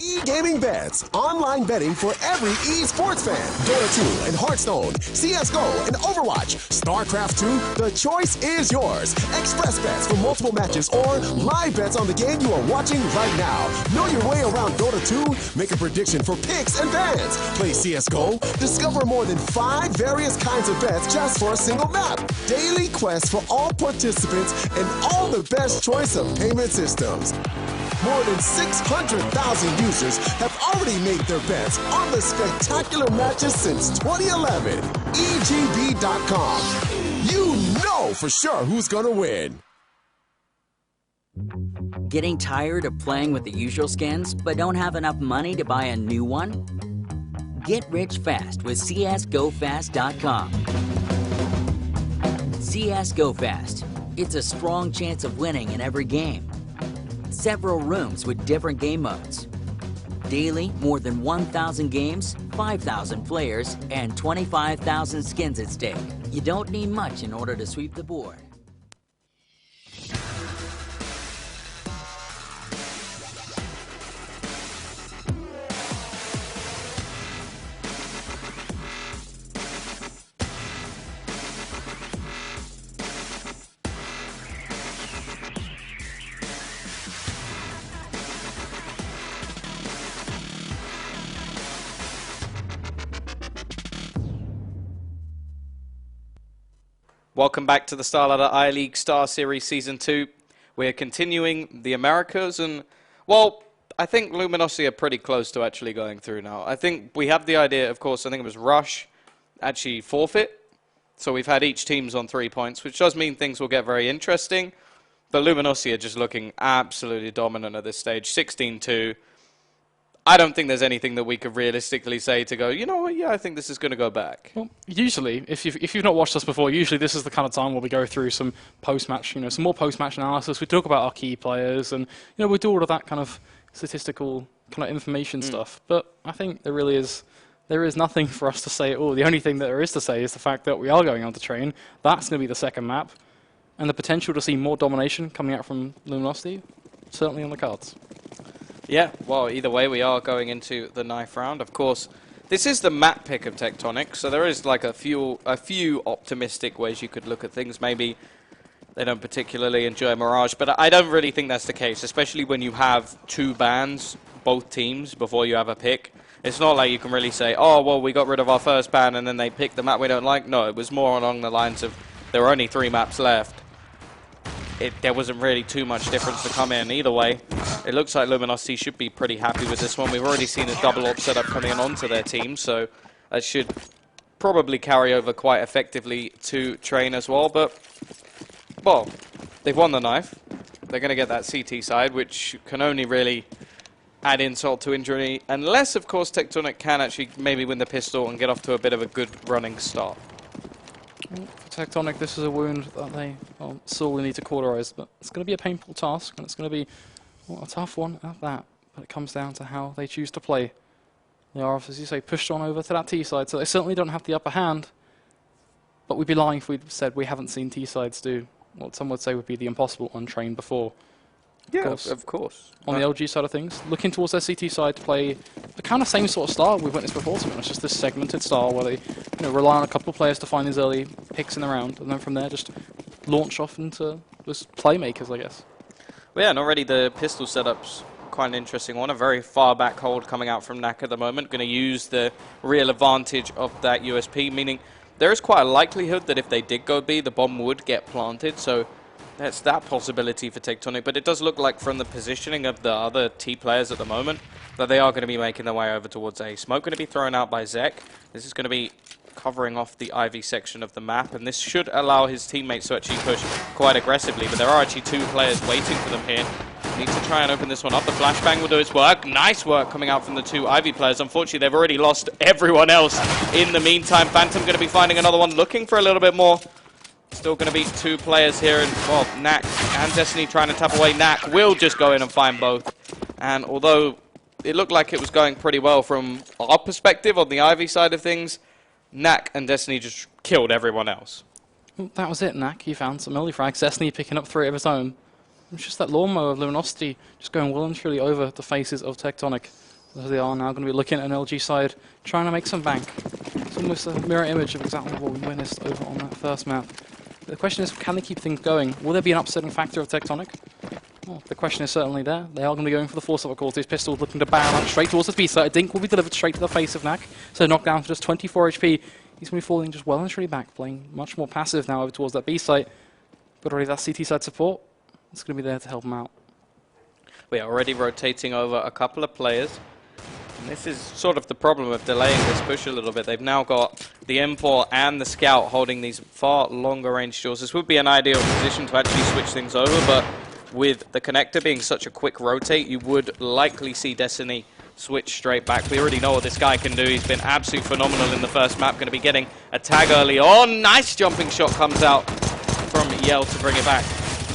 E-gaming bets, online betting for every esports fan. Dota 2 and Hearthstone, CSGO and Overwatch, StarCraft 2, the choice is yours. Express bets for multiple matches or live bets on the game you are watching right now. Know your way around Dota 2? Make a prediction for picks and bans. Play CSGO? Discover more than 5 various kinds of bets just for a single map. Daily quests for all participants and all the best choice of payment systems. More than 600,000 users have already made their bets on the spectacular matches since 2011. EGB.com. You know for sure who's gonna win. Getting tired of playing with the usual skins, but don't have enough money to buy a new one? Get rich fast with CSGoFast.com. CSGoFast. It's a strong chance of winning in every game. Several rooms with different game modes. Daily, more than 1,000 games, 5,000 players, and 25,000 skins at stake. You don't need much in order to sweep the board. Welcome back to the Starladder I-League Star Series Season 2. We're continuing the Americas and, well, I think Luminosity are pretty close to actually going through now. I think we have the idea, of course, I think it was Rush actually forfeit. So we've had each team's on 3 points, which does mean things will get very interesting. But Luminosity are just looking absolutely dominant at this stage, 16-2. I don't think there's anything that we could realistically say to go, you know what, yeah, I think this is going to go back. Well, usually, if you've not watched us before, usually this is the kind of time where we go through some post-match, some more post-match analysis. We talk about our key players, and we do all of that kind of statistical kind of information stuff. But I think there is nothing for us to say at all. The only thing that there is to say is the fact that we are going on to train. That's going to be the second map, and the potential to see more domination coming out from Luminosity certainly on the cards. Yeah, well, either way, we are going into the knife round. Of course, this is the map pick of Tectonic, so there is like a few optimistic ways you could look at things. Maybe they don't particularly enjoy Mirage, but I don't really think that's the case, especially when you have 2 bans, both teams, before you have a pick. It's not like you can really say, oh, well, we got rid of our first ban and then they picked the map we don't like. No, it was more along the lines of there were only 3 maps left. There wasn't really too much difference to come in. Either way, it looks like Luminosity should be pretty happy with this one. We've already seen a double op setup coming in onto their team, so that should probably carry over quite effectively to train as well. But, well, they've won the knife. They're going to get that CT side, which can only really add insult to injury, unless, of course, Tectonic can actually maybe win the pistol and get off to a bit of a good running start. For Tectonic, this is a wound that they sorely need to cauterize, but it's going to be a painful task, and it's going to be a tough one at that. But it comes down to how they choose to play. They are, as you say, pushed on over to that T side, so they certainly don't have the upper hand. But we'd be lying if we said we haven't seen T sides do what some would say would be the impossible untrained before. Yeah, of course. On the LG side of things, looking towards their CT side to play the kind of same sort of style we've witnessed before, to be honest. Just this segmented style where they rely on a couple of players to find these early picks in the round, and then from there just launch off into just playmakers, I guess. Well, yeah, and already the pistol setup's quite an interesting one. A very far back hold coming out from Knack at the moment. Going to use the real advantage of that USP, meaning there is quite a likelihood that if they did go B, the bomb would get planted, so that's that possibility for Tectonic, but it does look like from the positioning of the other T players at the moment that they are going to be making their way over towards A. Smoke going to be thrown out by Zek. This is going to be covering off the Ivy section of the map, and this should allow his teammates to actually push quite aggressively, but there are actually 2 players waiting for them here. Need to try and open this one up. The flashbang will do its work. Nice work coming out from the 2 Ivy players. Unfortunately, they've already lost everyone else in the meantime. Phantom going to be finding another one, looking for a little bit more. Still going to be 2 players here, and well, Knack and Destiny trying to tap away. Knack will just go in and find both. And although it looked like it was going pretty well from our perspective on the Ivy side of things, Knack and Destiny just killed everyone else. Well, that was it, Knack. He found some early frags. Destiny picking up 3 of his own. It's just that lawnmower of Luminosity just going well and truly over the faces of Tectonic. So they are now going to be looking at an LG side, trying to make some bank. It's almost a mirror image of exactly what we witnessed over on that first map. The question is, can they keep things going? Will there be an upsetting factor of Tectonic? Well, the question is certainly there. They are going to be going for the force of a quarter. His pistol looking to barrel out straight towards the B side. A dink will be delivered straight to the face of Knack. So knocked down for just 24 HP. He's going to be falling just well and truly back, playing much more passive now over towards that B site. But already that CT side support, it's going to be there to help him out. We are already rotating over a couple of players. And this is sort of the problem of delaying this push a little bit. They've now got the M4 and the Scout holding these far longer range jaws. This would be an ideal position to actually switch things over, but with the connector being such a quick rotate, you would likely see Destiny switch straight back. We already know what this guy can do. He's been absolutely phenomenal in the first map. Going to be getting a tag early on. Nice jumping shot comes out from Yell to bring it back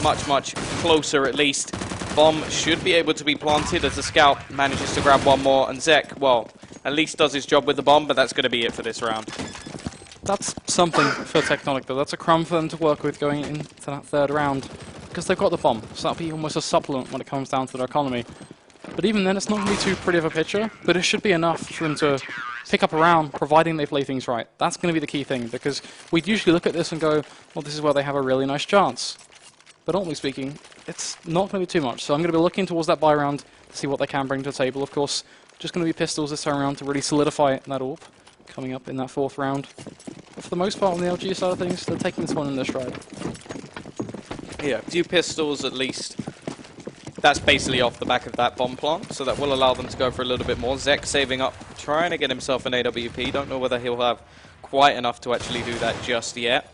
much, much closer at least. Bomb should be able to be planted as the Scout manages to grab one more. And Zek, well, at least does his job with the bomb, but that's going to be it for this round. That's something for Tectonic, though. That's a crumb for them to work with going into that third round, because they've got the bomb. So that'll be almost a supplement when it comes down to their economy. But even then, it's not going to be too pretty of a picture, but it should be enough for them to pick up a round, providing they play things right. That's going to be the key thing, because we'd usually look at this and go, well, this is where they have a really nice chance. But ultimately speaking, it's not going to be too much. So I'm going to be looking towards that buy round to see what they can bring to the table. Of course, just going to be pistols this time around to really solidify that AWP coming up in that fourth round. But for the most part, on the LG side of things, they're taking this one in their stride. Yeah, a few pistols at least. That's basically off the back of that bomb plant, so that will allow them to go for a little bit more. Zek saving up, trying to get himself an AWP. Don't know whether he'll have quite enough to actually do that just yet.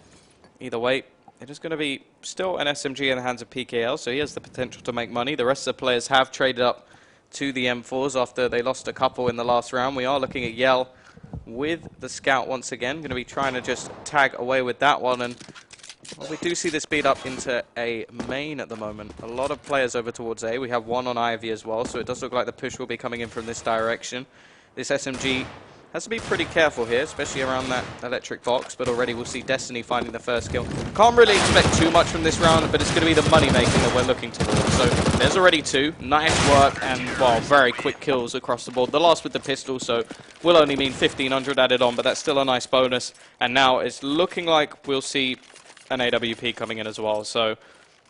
Either way, it is going to be still an SMG in the hands of PKL, so he has the potential to make money. The rest of the players have traded up to the M4s after they lost a couple in the last round. We are looking at Yell with the Scout once again. Going to be trying to just tag away with that one. And well, we do see this speed up into a main at the moment. A lot of players over towards A. We have one on Ivy as well, so it does look like the push will be coming in from this direction. This SMG has to be pretty careful here, especially around that electric box, but already we'll see Destiny finding the first kill. Can't really expect too much from this round, but it's going to be the money making that we're looking towards. So there's already two. Nice work and, well, very quick kills across the board. The last with the pistol, so will only mean 1,500 added on, but that's still a nice bonus. And now it's looking like we'll see an AWP coming in as well. So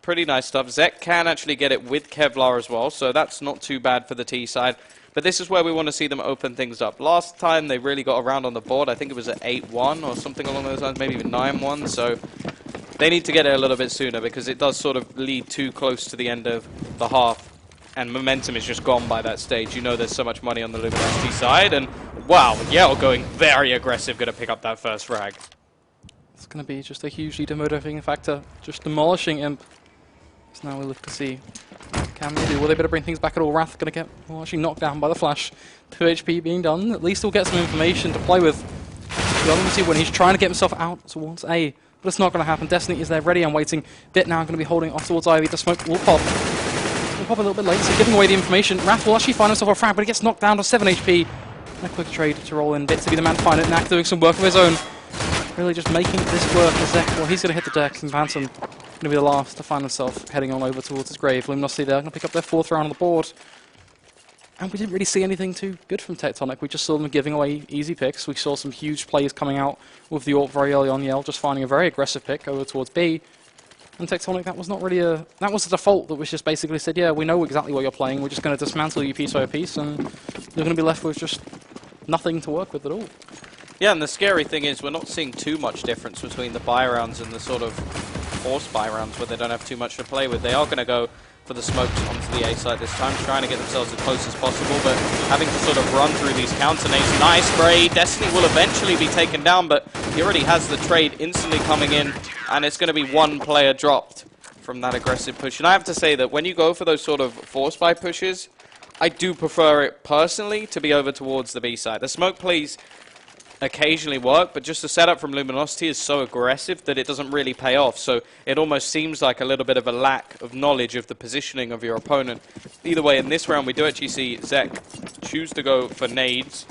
pretty nice stuff. Zek can actually get it with Kevlar as well, so that's not too bad for the T side. But this is where we want to see them open things up. Last time they really got around on the board, I think it was at 8-1 or something along those lines, maybe even 9-1. So they need to get it a little bit sooner because it does sort of lead too close to the end of the half. And momentum is just gone by that stage. You know there's so much money on the Luminosity side. And wow, Yell going very aggressive, going to pick up that first frag. It's going to be just a hugely demotivating factor, just demolishing Imp. So now we look to see, can they do? Will they better bring things back at all? Wrath going to get actually knocked down by the flash. 2 HP being done. At least he'll get some information to play with. The other see when he's trying to get himself out towards A, but it's not going to happen. Destiny is there ready and waiting. Dit now going to be holding off towards Ivy. The smoke will pop. Will pop a little bit late, so giving away the information. Wrath will actually find himself a frag, but he gets knocked down to 7 HP. And a quick trade to roll in. Dit to be the man to find it. Knack doing some work of his own. Really just making this work as Zek. Well, he's going to hit the deck, and Phantom going to be the last to find himself heading on over towards his grave. Luminosity there, going to pick up their fourth round on the board. And we didn't really see anything too good from Tectonic. We just saw them giving away easy picks. We saw some huge plays coming out with the AWP very early on. Yell just finding a very aggressive pick over towards B. And Tectonic, that was not really a... That was the default that was just basically said, yeah, we know exactly what you're playing. We're just going to dismantle you piece by piece, and you're going to be left with just nothing to work with at all. Yeah, and the scary thing is we're not seeing too much difference between the buy rounds and the sort of force buy rounds where they don't have too much to play with. They are going to go for the smokes onto the A side this time, trying to get themselves as close as possible, but having to sort of run through these counter nades. Nice spray. Destiny will eventually be taken down, but he already has the trade instantly coming in, and it's going to be one player dropped from that aggressive push. And I have to say that when you go for those sort of force buy pushes, I do prefer it personally to be over towards the B side. The smoke plays occasionally work, but just the setup from Luminosity is so aggressive that it doesn't really pay off. So it almost seems like a little bit of a lack of knowledge of the positioning of your opponent. Either way, in this round, we do actually see Zek choose to go for nades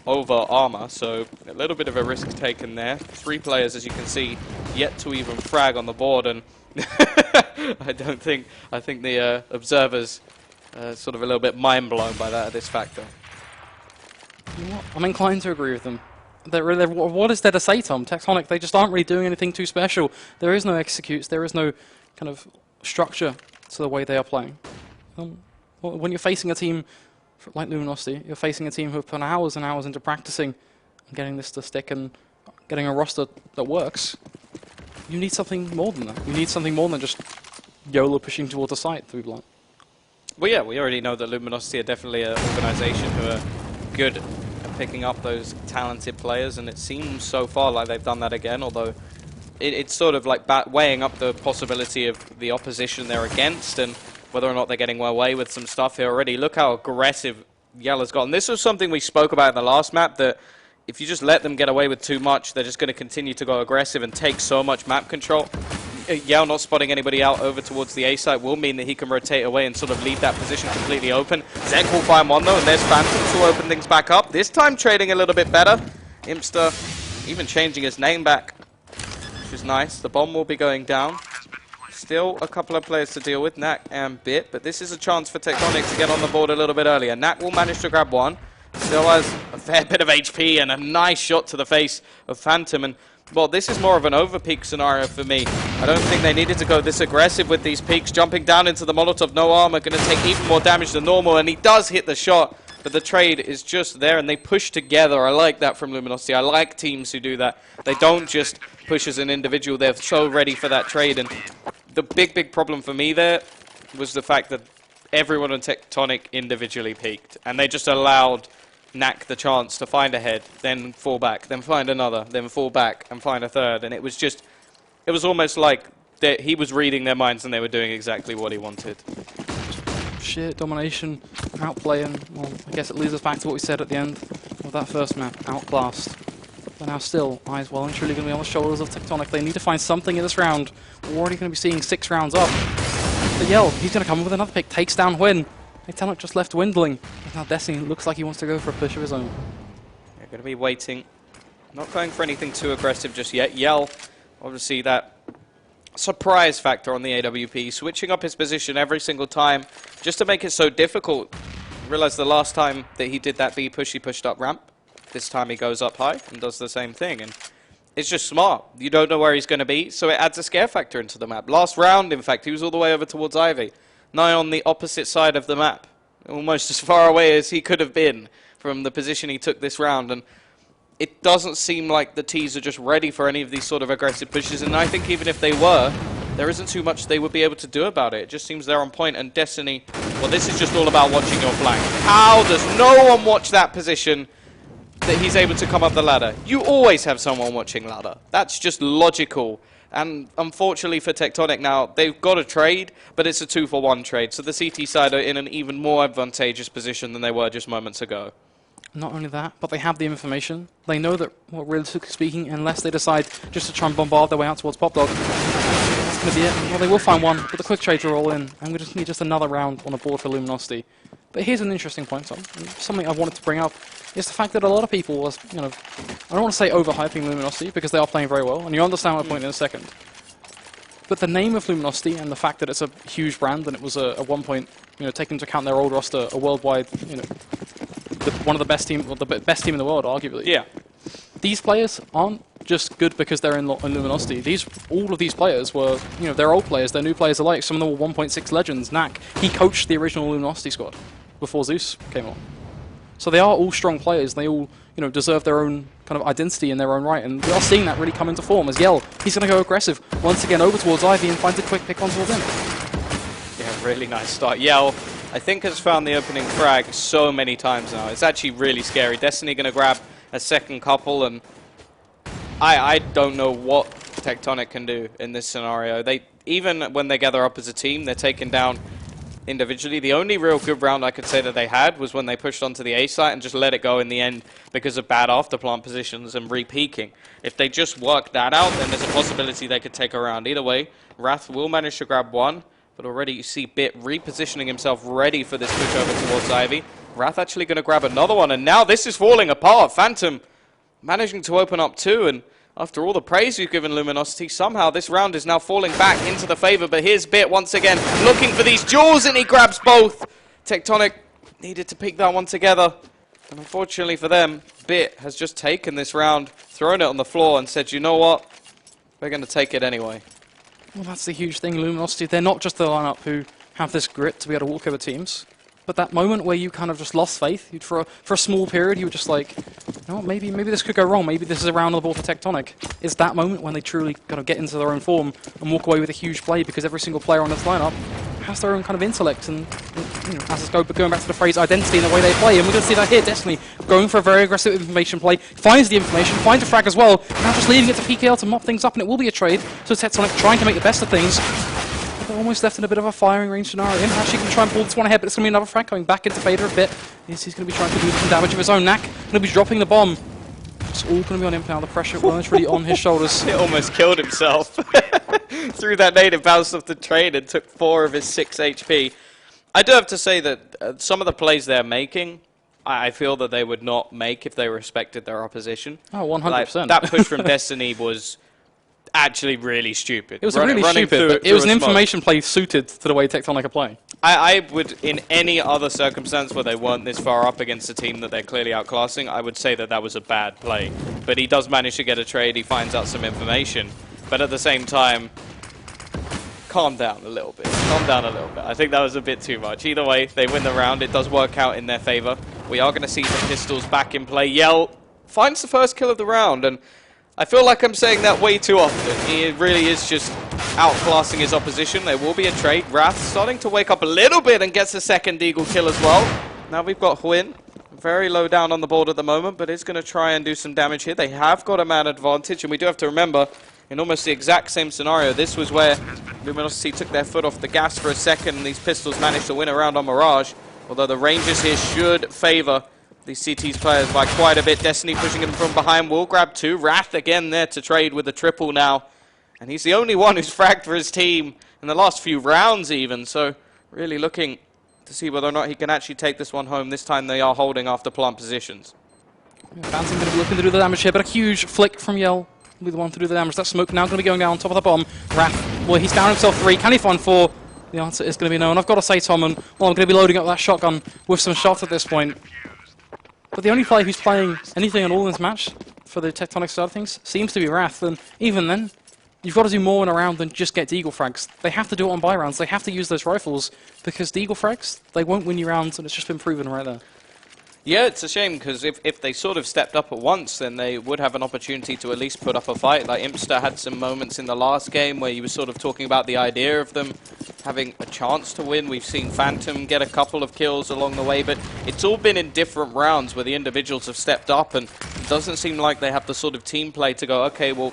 over armor, so a little bit of a risk taken there. 3 players, as you can see, yet to even frag on the board, and I think the observers sort of a little bit mind blown by this factor. You know what? I'm inclined to agree with them. What is there to say, Tom? Tectonic, they just aren't really doing anything too special. There is no executes, there is no kind of structure to the way they are playing. When you're facing a team like Luminosity, you're facing a team who have put hours and hours into practicing and getting this to stick and getting a roster that works. You need something more than that. You need something more than just YOLO pushing towards a site, to be blunt. Well, yeah, we already know that Luminosity are definitely an organization who are good at picking up those talented players, and it seems so far like they've done that again, although it's sort of like weighing up the possibility of the opposition they're against and whether or not they're getting away with some stuff here already. Look how aggressive Yellow's gotten. This was something we spoke about in the last map, that if you just let them get away with too much, they're just going to continue to go aggressive and take so much map control. Yell not spotting anybody out over towards the A site will mean that he can rotate away and sort of leave that position completely open. Zek will find one though, and there's Phantom to open things back up. This time trading a little bit better. Imster even changing his name back, which is nice. The bomb will be going down. Still a couple of players to deal with, Knack and Bit, but this is a chance for Tectonic to get on the board a little bit earlier. Knack will manage to grab one. Still has a fair bit of HP and a nice shot to the face of Phantom. And, well, this is more of an over-peak scenario for me. I don't think they needed to go this aggressive with these peaks. Jumping down into the Molotov, no armor, going to take even more damage than normal, and he does hit the shot, but the trade is just there, and they push together. I like that from Luminosity. I like teams who do that. They don't just push as an individual. They're so ready for that trade, and the big problem for me there was the fact that everyone on Tectonic individually peaked, and they just allowed Knack the chance to find a head, then fall back, then find another, then fall back and find a third. And it was just, it was almost like he was reading their minds and they were doing exactly what he wanted. Sheer domination, outplaying. Well, I guess it leads us back to what we said at the end of that first map, outclassed. But now still, eyes well and truly going to be on the shoulders of Tectonic. They need to find something in this round. We're already going to be seeing 6 rounds up. But Yell, he's going to come in with another pick, takes down Hwyn. Tectonic just left dwindling. Now Destiny looks like he wants to go for a push of his own. They're going to be waiting. Not going for anything too aggressive just yet. Yell, obviously that surprise factor on the AWP, switching up his position every single time just to make it so difficult. Realize the last time that he did that B push, he pushed up ramp. This time he goes up high and does the same thing. And it's just smart. You don't know where he's going to be, so it adds a scare factor into the map. Last round, in fact, he was all the way over towards Ivy. Nigh on the opposite side of the map. Almost as far away as he could have been from the position he took this round. And it doesn't seem like the T's are just ready for any of these sort of aggressive pushes. And I think even if they were, there isn't too much they would be able to do about it. It just seems they're on point. And Destiny, well, this is just all about watching your flank. How does no one watch that position that he's able to come up the ladder? You always have someone watching ladder. That's just logical. And unfortunately for Tectonic now, they've got a trade, but it's a 2-for-1 trade. So the CT side are in an even more advantageous position than they were just moments ago. Not only that, but they have the information. They know that, well, realistically speaking, unless they decide just to try and bombard their way out towards Pop Dog, that's going to be it. Well, they will find one, but the quick trades are all in, and we just need just another round on the board for Luminosity. But here's an interesting point, something I wanted to bring up, is the fact that a lot of people was, I don't want to say overhyping Luminosity, because they are playing very well, and you understand my point in a second. But the name of Luminosity and the fact that it's a huge brand, and it was at one point, taking into account their old roster, a worldwide, one of the best team, well, the best team in the world, arguably. Yeah. These players aren't just good because they're in Luminosity. All of these players were, they're old players, they're new players alike. Some of them were 1.6 legends. Knack, he coached the original Luminosity squad before Zeus came on. So they are all strong players. They all, deserve their own kind of identity in their own right. And we are seeing that really come into form as Yell. He's going to go aggressive once again over towards Ivy and finds a quick pick on towards him. Yeah, really nice start. Yell, I think, has found the opening frag so many times now. It's actually really scary. Destiny going to grab a second couple, and I don't know what Tectonic can do in this scenario. Even when they gather up as a team, they're taken down individually. The only real good round I could say that they had was when they pushed onto the A site and just let it go in the end because of bad afterplant positions and re-peaking. If they just work that out, then there's a possibility they could take a round. Either way, Wrath will manage to grab one, but already you see Bit repositioning himself ready for this push over towards Ivy. Wrath actually going to grab another one, and now this is falling apart. Phantom managing to open up two, and after all the praise you've given Luminosity, somehow this round is now falling back into the favor. But here's Bit once again looking for these jewels, and he grabs both. Tectonic needed to pick that one together. And unfortunately for them, Bit has just taken this round, thrown it on the floor and said, you know what, we're going to take it anyway. Well, that's the huge thing, Luminosity. They're not just the lineup who have this grit to be able to walk over teams, but that moment where you kind of just lost faith, for a small period, you were just like, you know what, maybe this could go wrong, maybe this is a round on the board for Tectonic. It's that moment when they truly kind of get into their own form and walk away with a huge play, because every single player on this lineup has their own kind of intellect and you know, as it's going back to the phrase identity in the way they play, and we're going to see that here. Destiny going for a very aggressive information play, finds the information, finds a frag as well, now just leaving it to PKL to mop things up, and it will be a trade. So Tectonic trying to make the best of things. But they're almost left in a bit of a firing range scenario. Impact actually going to try and pull this one ahead, but it's going to be another frag coming back into favor a bit. He's going to be trying to do some damage of his own. Knack going to be dropping the bomb. It's all going to be on him now. The pressure was really on his shoulders. He almost killed himself. Threw that nade and bounced off the train and took 4 of his 6 HP. I do have to say that some of the plays they're making, I feel that they would not make if they respected their opposition. Oh, 100%. Like, that push from Destiny was actually really stupid. It was really stupid, but it was an information play suited to the way Tectonic are playing. I would, in any other circumstance where they weren't this far up against a team that they're clearly outclassing, I would say that that was a bad play. But he does manage to get a trade, he finds out some information. But at the same time, calm down a little bit. Calm down a little bit. I think that was a bit too much. Either way, they win the round. It does work out in their favor. We are going to see the pistols back in play. Yell finds the first kill of the round, and I feel like I'm saying that way too often. He really is just outclassing his opposition. There will be a trade. Wrath starting to wake up a little bit and gets a second Eagle kill as well. Now we've got Huyn. Very low down on the board at the moment, but is going to try and do some damage here. They have got a man advantage, and we do have to remember, in almost the exact same scenario, this was where Luminosity took their foot off the gas for a second, and these pistols managed to win a round on Mirage. Although the ranges here should favor these CT's players by quite a bit. Destiny pushing him from behind, will grab 2. Wrath again there to trade with a triple now. And he's the only one who's fragged for his team in the last few rounds even, so really looking to see whether or not he can actually take this one home. This time they are holding after plant positions. Bouncing going to be looking to do the damage here, but a huge flick from Yell will be the one to do the damage. That smoke now going to be going down on top of the bomb. Wrath, well, he's down himself 3. Can he find 4? The answer is going to be no, and I've got to say, Tom, and well, I'm going to be loading up that shotgun with some shots at this point. But the only player who's playing anything at all in this match for the Tectonic side of things seems to be Wrath, and even then, you've got to do more in a round than just get Deagle frags. They have to do it on buy rounds. They have to use those rifles, because Deagle frags, they won't win you rounds, and it's just been proven right there. Yeah, it's a shame, because if they sort of stepped up at once, then they would have an opportunity to at least put up a fight. Like, Impster had some moments in the last game where he was sort of talking about the idea of them having a chance to win. We've seen Phantom get a couple of kills along the way, but it's all been in different rounds where the individuals have stepped up, and it doesn't seem like they have the sort of team play to go, okay, well,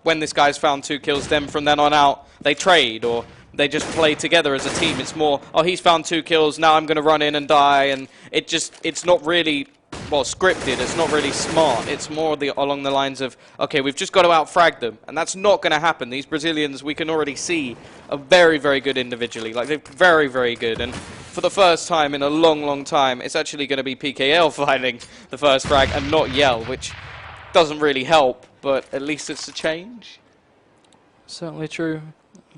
when this guy's found 2 kills, then from then on out, they trade, or they just play together as a team. It's more, oh, he's found 2 kills, now I'm going to run in and die, and it's not really, well, scripted, it's not really smart. It's more along the lines of, okay, we've just got to out-frag them, and that's not going to happen. These Brazilians, we can already see, are very, very good individually. Like, they're very, very good, and for the first time in a long, long time, it's actually going to be PKL finding the first frag and not Yell, which doesn't really help, but at least it's a change. Certainly true.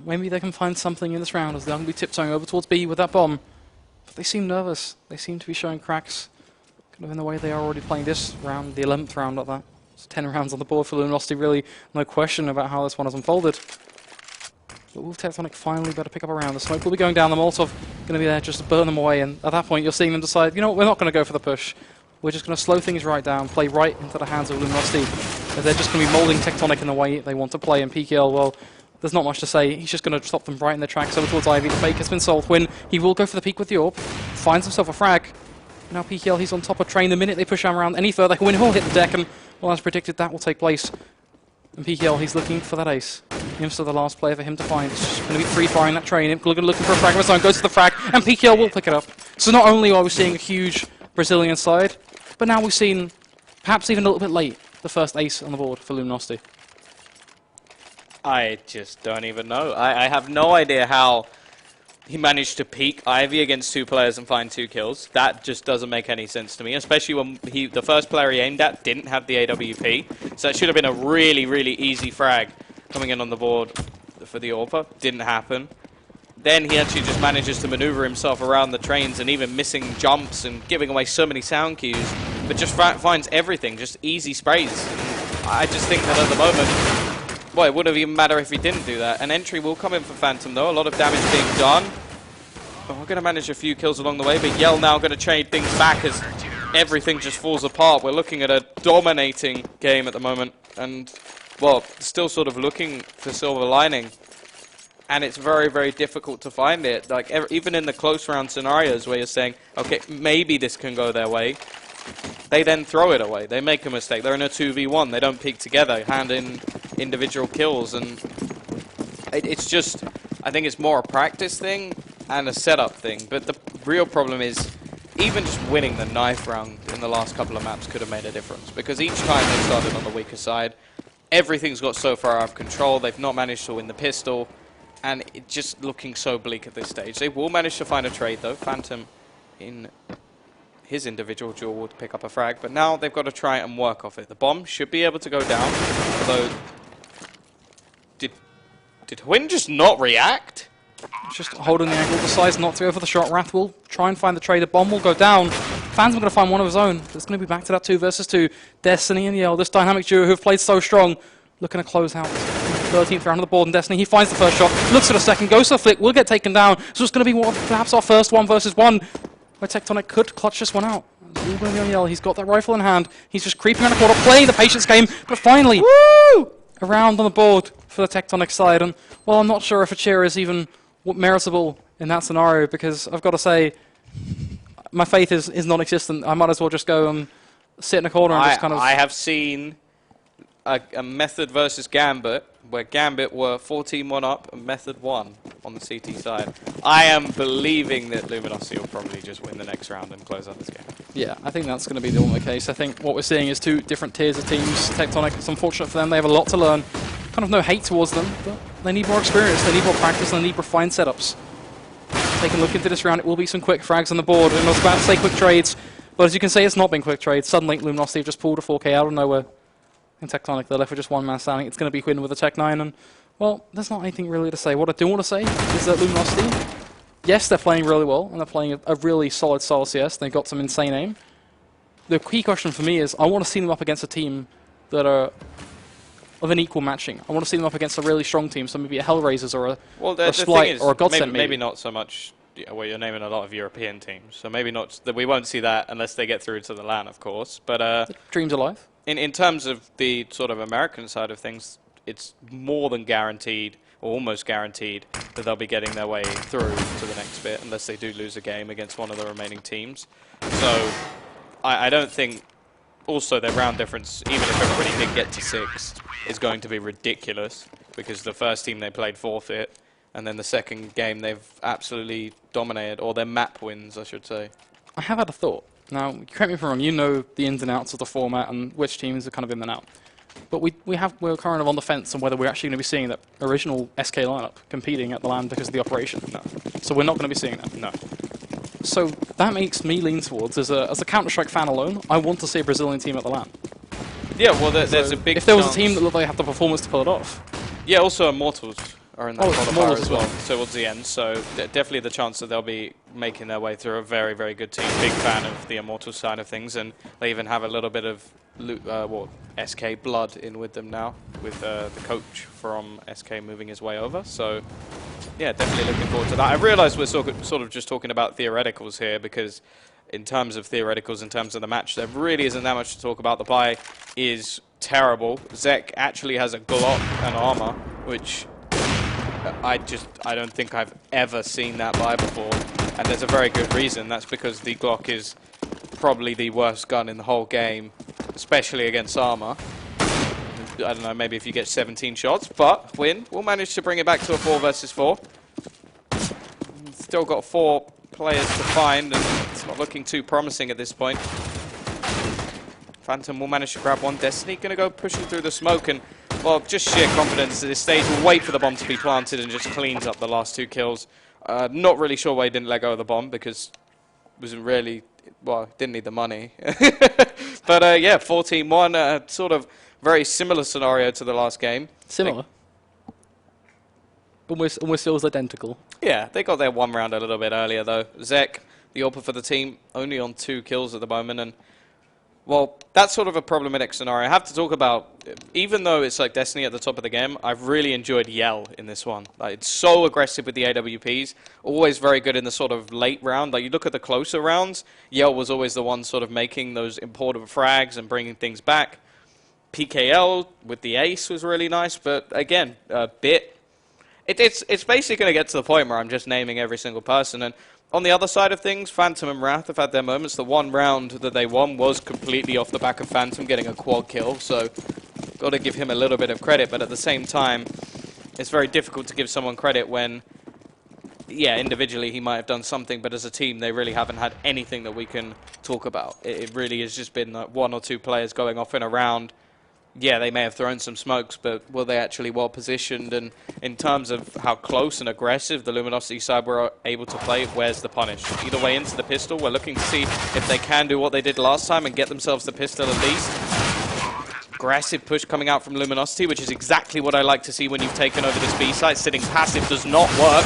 Maybe they can find something in this round as they're going to be tiptoeing over towards B with that bomb. But they seem nervous. They seem to be showing cracks, kind of in the way they are already playing this round, the 11th round like that. It's 10 rounds on the board for Luminosity, really no question about how this one has unfolded. But will Tectonic finally better pick up a round? The smoke will be going down, the Molotov going to be there just to burn them away, and at that point you're seeing them decide, you know what, we're not going to go for the push. We're just going to slow things right down, play right into the hands of Luminosity, as they're just going to be moulding Tectonic in the way they want to play, and PKL, well, there's not much to say. He's just going to stop them right in their tracks over towards Ivy. The fake has been sold. Huyn, he will go for the peek with the AWP. Finds himself a frag. Now PKL, he's on top of Train. The minute they push him around any further, Huyn will hit the deck, and, well, as predicted, that will take place. And PKL, he's looking for that ace. Imps are the last player for him to find. It's just going to be free-firing that Train. Imp looking for a frag of his own, goes to the frag, and PKL will pick it up. So not only are we seeing a huge Brazilian side, but now we've seen, perhaps even a little bit late, the first ace on the board for Luminosity. I just don't even know. I have no idea how he managed to peek Ivy against 2 players and find 2 kills. That just doesn't make any sense to me, especially when the first player he aimed at didn't have the AWP. So it should have been a really, really easy frag coming in on the board for the AWPer. Didn't happen. then he actually just manages to maneuver himself around the trains and even missing jumps and giving away so many sound cues, but just finds everything, just easy sprays. I just think that at the moment, well, it wouldn't even matter if he didn't do that. An entry will come in for Phantom, though. A lot of damage being done. Oh, we're going to manage a few kills along the way, but Yell now going to trade things back as everything just falls apart. We're looking at a dominating game at the moment, and, well, still sort of looking for silver lining. And it's very, very difficult to find it. Like, even in the close round scenarios where you're saying, okay, maybe this can go their way, they then throw it away. They make a mistake. They're in a 2v1. They don't peek together, hand in individual kills. And it's just, I think it's more a practice thing and a setup thing. But the real problem is, even just winning the knife round in the last couple of maps could have made a difference. Because each time they started on the weaker side, everything's got so far out of control. They've not managed to win the pistol. And it's just looking so bleak at this stage. They will manage to find a trade, though. Phantom, in his individual duel, would pick up a frag. But now they've got to try and work off it. The bomb should be able to go down. Although, did Hwin just not react? Just holding the angle, decides not to go for the shot. Wrath will try and find the trade. The bomb will go down. Phantom going to find one of his own. It's going to be back to that 2 versus 2. Destiny and Yell, this dynamic duo who have played so strong, looking to close out 13th round of the board, and Destiny, he finds the first shot, looks for the second, goes for the flick, will get taken down. So it's going to be perhaps our first 1 versus 1, where Tectonic could clutch this one out. It's all going to be on Yell. He's got that rifle in hand. He's just creeping around the corner, playing the patience game, but finally, woo! A round on the board for the Tectonic side. And, well, I'm not sure if a cheer is even meritable in that scenario, because I've got to say, my faith is non-existent. I might as well just go and sit in a corner and just kind of... I have seen a Method versus Gambit, where Gambit were 14-1 up and Method 1 on the CT side. I am believing that Luminosity will probably just win the next round and close out this game. Yeah, I think that's going to be the only case. I think what we're seeing is 2 different tiers of teams. Tectonic, it's unfortunate for them. They have a lot to learn. Kind of no hate towards them, but they need more experience. They need more practice, and they need refined setups. Take a look into this round. It will be some quick frags on the board. And I was about to say quick trades, but as you can see, it's not been quick trades. Suddenly, Luminosity have just pulled a 4K out of nowhere. And Tectonic, they're left with just 1 man standing. It's going to be Hwin with a Tech 9, and, well, there's not anything really to say. What I do want to say is that Luminosity, yes, they're playing really well, and they're playing a really solid style CS. They've got some insane aim. The key question for me is, I want to see them up against a team that are of an equal matching. I want to see them up against a really strong team, so maybe a Hellraisers or a Splight or a Godsend. Maybe not so much. Well, you're naming a lot of European teams, so maybe not. We won't see that unless they get through to the LAN, of course. But dreams alive. In terms of the sort of American side of things, it's more than guaranteed, or almost guaranteed, that they'll be getting their way through to the next bit, unless they do lose a game against one of the remaining teams. So I don't think. Also, their round difference, even if everybody did get to 6, is going to be ridiculous, because the first team they played forfeit, and then the second game they've absolutely dominated, or their map wins, I should say. I have had a thought. Now, correct me if I'm wrong, you know the ins and outs of the format and which teams are kind of in and out. But we're kind of on the fence on whether we're actually going to be seeing that original SK lineup competing at the LAN because of the operation. No. So we're not going to be seeing that. No. So that makes me lean towards, as a Counter-Strike fan alone, I want to see a Brazilian team at the LAN. Yeah, well, there's a big if there was a team that looked like they had the performance to pull it off. Yeah, also Immortals are in that qualifier as well, well towards the end. So definitely the chance that they'll be making their way through a very, very good team. Big fan of the Immortals side of things, and they even have a little bit of SK blood in with them now, with the coach from SK moving his way over. So yeah, definitely looking forward to that. I realise we're sort of just talking about theoreticals here, because in terms of theoreticals, in terms of the match, there really isn't that much to talk about. The buy is terrible. Zek actually has a Glock and armor, which I don't think I've ever seen that buy before, and there's a very good reason. That's because the Glock is probably the worst gun in the whole game, especially against armor. I don't know, maybe if you get 17 shots, but Hwin will manage to bring it back to a 4 versus 4. Still got 4 players to find, and it's not looking too promising at this point. Phantom will manage to grab one. Destiny going to go pushing through the smoke, and, well, just sheer confidence at this stage. Will wait for the bomb to be planted and just cleans up the last 2 kills. Not really sure why he didn't let go of the bomb, because it wasn't really, well, didn't need the money. But yeah, 14-1, sort of very similar scenario to the last game. Similar? almost feels identical. Yeah, they got their one round a little bit earlier, though. Zek, the AWPer for the team, only on 2 kills at the moment, and well, that's sort of a problematic scenario. I have to talk about, even though it's like Destiny at the top of the game, I've really enjoyed Yell in this one. Like, it's so aggressive with the AWPs, always very good in the sort of late round. Like, you look at the closer rounds, Yell was always the one sort of making those important frags and bringing things back. PKL with the ace was really nice, but again, Bit, it's basically going to get to the point where I'm just naming every single person, and on the other side of things, Phantom and Wrath have had their moments. The one round that they won was completely off the back of Phantom getting a quad kill, so got to give him a little bit of credit, but at the same time, it's very difficult to give someone credit when, yeah, individually he might have done something, but as a team, they really haven't had anything that we can talk about. It really has just been like 1 or 2 players going off in a round. Yeah, they may have thrown some smokes, but were they actually well positioned? And in terms of how close and aggressive the Luminosity side were able to play, where's the punish? Either way into the pistol, we're looking to see if they can do what they did last time and get themselves the pistol at least. Aggressive push coming out from Luminosity, which is exactly what I like to see when you've taken over this B site. Sitting passive does not work,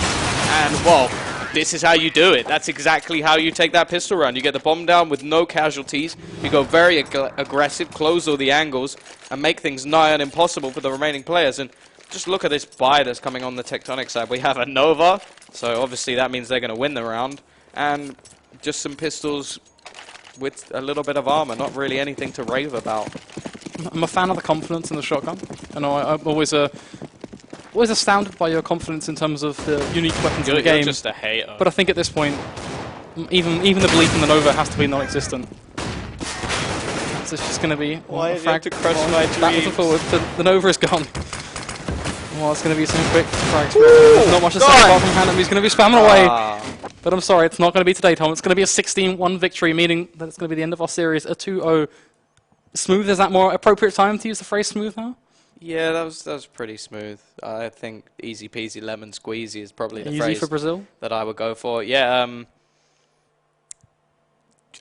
and well, this is how you do it. That's exactly how you take that pistol round. You get the bomb down with no casualties. You go very aggressive, close all the angles, and make things nigh on impossible for the remaining players. And just look at this buy that's coming on the Tectonic side. We have a Nova, so obviously that means they're going to win the round. And just some pistols with a little bit of armor, not really anything to rave about. I'm a fan of the confidence in the shotgun. I know I'm always astounded by your confidence in terms of the unique weapons in the game. You're just a hater. But I think at this point, even the belief in the Nova has to be non-existent. So it's just going to be Why did you have to crush my backwards and dreams? forwards. The Nova is gone. Well, it's going to be some quick frags. There's not much to say apart from Hannah. He's going to be spamming away. But I'm sorry, it's not going to be today, Tom. It's going to be a 16-1 victory, meaning that it's going to be the end of our series, a 2-0. Smooth, is that more appropriate time to use the phrase smooth now? Yeah, that was pretty smooth. I think easy peasy lemon squeezy is probably the Easy phrase for Brazil? that I would go for. Yeah,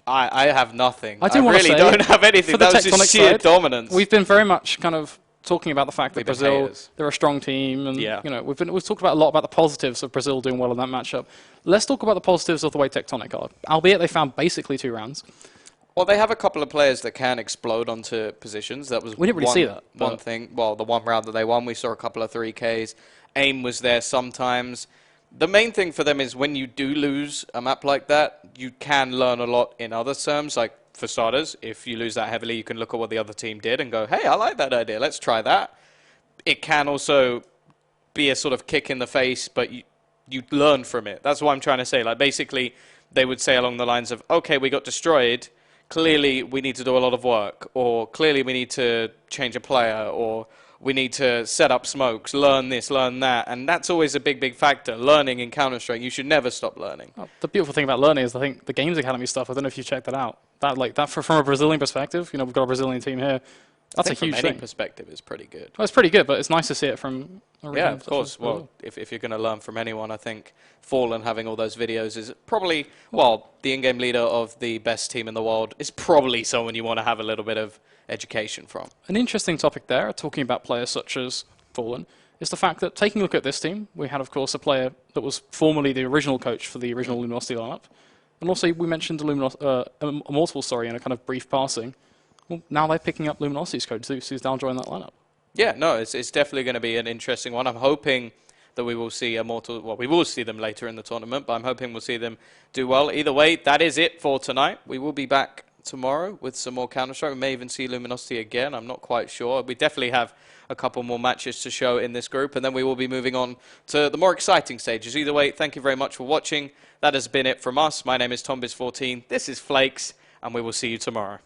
I have nothing. I really don't have anything. That was just sheer dominance. We've been very much kind of talking about the fact that We've been Brazil, haters. they're a strong team, and Yeah. you know we've talked about a lot about the positives of Brazil doing well in that matchup. Let's talk about the positives of the way Tectonic are. Albeit they found basically 2 rounds. Well, they have a couple of players that can explode onto positions. That was We didn't really see that, one but- thing. Well, the one round that they won, we saw a couple of 3Ks. Aim was there sometimes. The main thing for them is when you do lose a map like that, you can learn a lot in other terms. Like, for starters, if you lose that heavily, you can look at what the other team did and go, hey, I like that idea. Let's try that. It can also be a sort of kick in the face, but you learn from it. That's what I'm trying to say. Like, basically, they would say along the lines of, okay, we got destroyed. Clearly, we need to do a lot of work, or clearly we need to change a player, or we need to set up smokes, learn this, learn that, and that's always a big, big factor. Learning in Counter-Strike, you should never stop learning. Oh, the beautiful thing about learning is I think the Games Academy stuff, I don't know if you checked that out. That from a Brazilian perspective, you know, we've got a Brazilian team here. That's a huge from any thing. perspective, it's pretty good. Well, it's pretty good, but it's nice to see it from a region Yeah, of such course. as Brazil. Well, if you're going to learn from anyone, I think Fallen having all those videos is probably, well, the in-game leader of the best team in the world is probably someone you want to have a little bit of education from. An interesting topic there, talking about players such as Fallen, is the fact that taking a look at this team, we had, of course, a player that was formerly the original coach for the original Luminosity lineup. And also, we mentioned Immortal, in a kind of brief passing. Well, now they're picking up Luminosity's coach, who's now joining that lineup. Yeah, no, it's definitely going to be an interesting one. I'm hoping that we will see Immortal, well, we will see them later in the tournament, but I'm hoping we'll see them do well. Either way, that is it for tonight. We will be back tomorrow with some more Counter-Strike. We may even see Luminosity again. I'm not quite sure. We definitely have a couple more matches to show in this group, and then we will be moving on to the more exciting stages. Either way, thank you very much for watching. That has been it from us. My name is TomBiz14. This is Flakes, and we will see you tomorrow.